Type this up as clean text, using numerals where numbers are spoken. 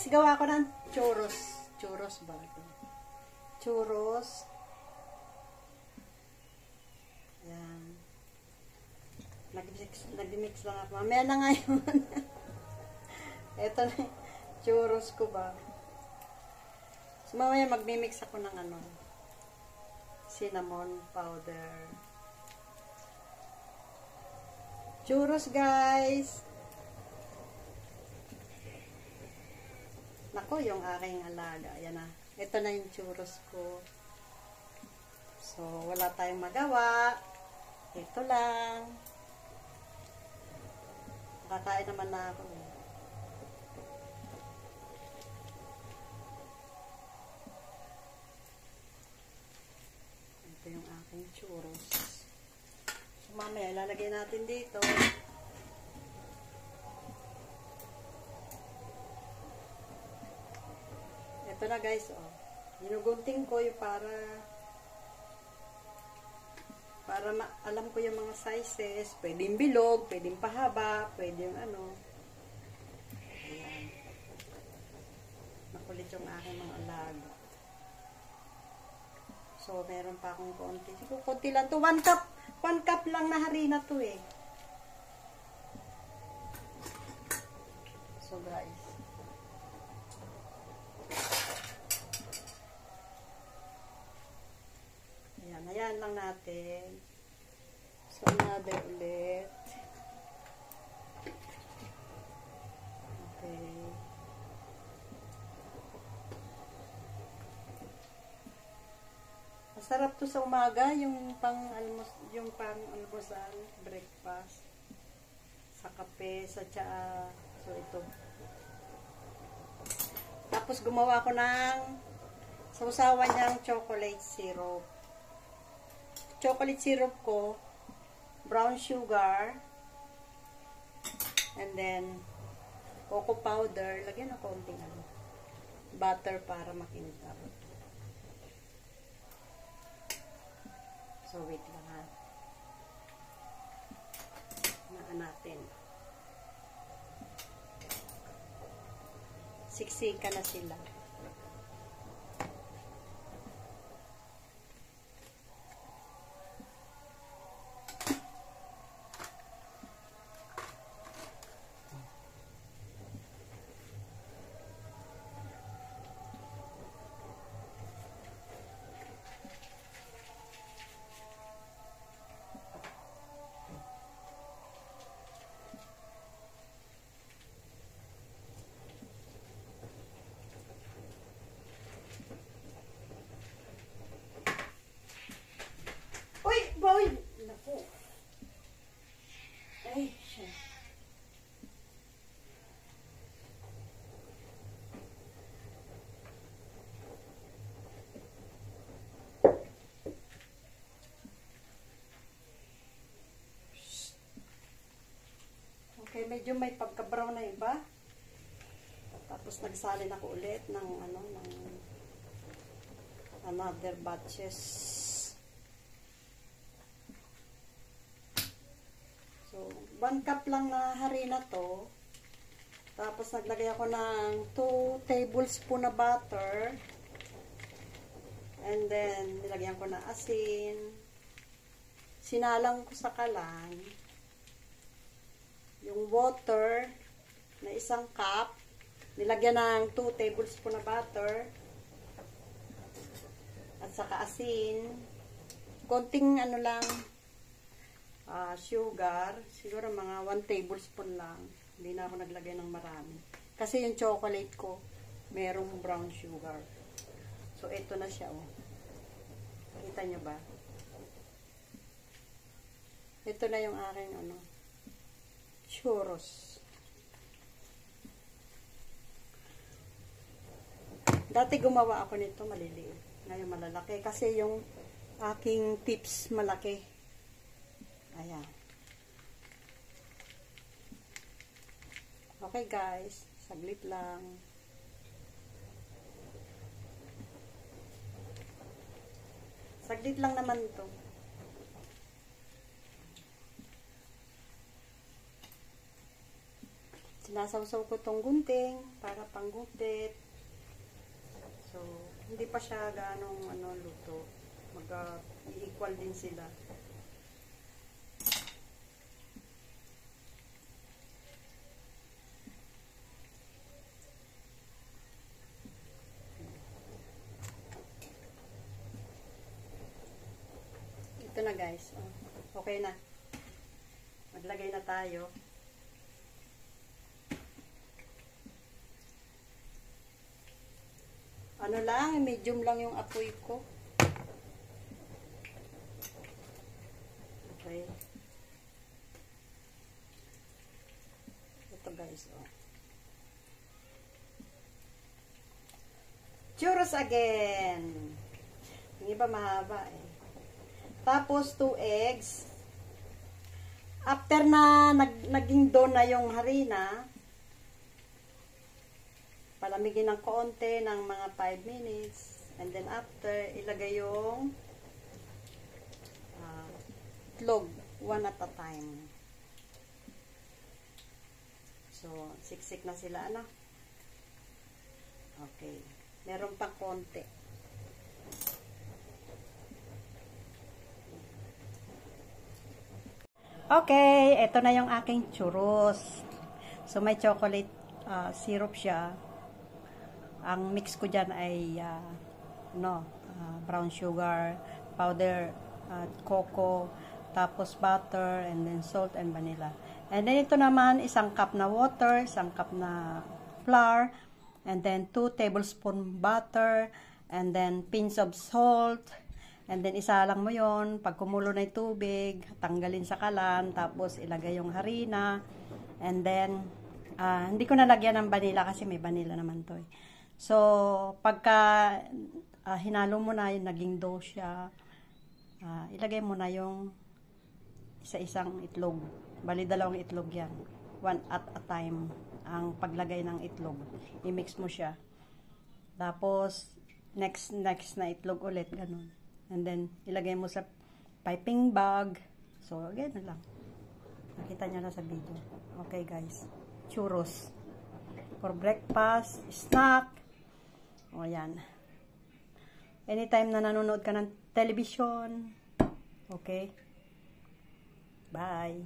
guys, gawa ko ng churros. Churros ba? Churros. Ayan. Nag-mix lang ako. Mamaya na ngayon. Ito na yung churros ko ba. So, mamaya mag-mix ako ng ano, cinnamon powder. Churros, guys. Nako, yung aking alaga. Ayan na. Ito na yung churros ko. So, wala tayong magawa. Ito lang. Nakakain naman na ako. Ito yung aking churros. So, mamaya, ilalagay natin dito. Ito na guys, oh. Ginugunting ko yung para alam ko yung mga sizes. Pwedeng bilog, pwedeng pahaba, pwedeng ano. Ayan. Makulit yung aking mga alaga. So, meron pa akong konti. Siguro konti lang to. 1 cup lang na harina to eh. So, guys. Ayan lang natin. So, another ulit. Okay. Masarap to sa umaga, yung pang-almusal, breakfast, sa kape, sa tsaa. So, ito. Tapos, gumawa ko ng sausawan niyang chocolate syrup. Chocolate syrup ko, brown sugar, and then cocoa powder, lagyan ng konting ano, butter para makintab. So wait lang ha. Naan natin. Siksika na sila. Boy! Naku. Ay, siya. Okay, medyo may pagka-brown na iba. Tapos nagsalin ako ulit ng ano, ng another batches. So, 1 cup lang na harina to. Tapos, naglagay ako ng 2 tablespoon na butter. And then, nilagyan ko na asin. Sinalang ko sa kalan. Yung water na 1 cup. Nilagyan ng 2 tablespoon na butter. At saka asin. Konting ano lang, sugar, siguro mga 1 tablespoon lang. Hindi na ako naglagay ng marami. Kasi yung chocolate ko, merong brown sugar. So, ito na siya, oh. Kita nyo ba? Ito na yung aking, ano, churros. Dati gumawa ako nito, maliliit. Ngayon malalaki. Kasi yung aking tips malaki. Ayan. Okay guys, saglit lang. Saglit lang naman to. Sinasawsaw ko tong gunting para panggupit. So, hindi pa siya ganong luto. Mag-equal din sila. Ito na guys. Okay na. Maglagay na tayo. Ano lang, medium lang yung apoy ko. Okay. Ito guys, Churros again. Yung iba mahaba eh. Tapos 2 eggs. After na naging dough na yung harina, palamigin ng konti ng mga 5 minutes. And then after, ilagay yung itlog, one at a time. So, siksik na sila, ano? Okay. Meron pa konti. Okay, ito na yung aking churros. So, may chocolate syrup siya. Ang mix ko dyan ay brown sugar, powder, cocoa, tapos butter, and then salt and vanilla. And then ito naman, 1 cup na water, 1 cup na flour, and then 2 tablespoon butter, and then pinch of salt, and then isalang mo yon. Pag kumulo na yung tubig, tanggalin sa kalan, tapos ilagay yung harina, and then, hindi ko nalagyan ng vanilla kasi may vanilla naman to eh. So, pagka hinalo mo na yung naging dough siya, ilagay mo na yung isa-isang itlog. Bali, 2 itlog yan. 1 at a time ang paglagay ng itlog. I-mix mo siya. Tapos, next na itlog ulit, ganun. And then, ilagay mo sa piping bag. So, ganun lang. Nakita nyo na sa video. Okay, guys. Churros. For breakfast, snack. O, yan. Anytime na nanonood ka ng television. Okay? Bye.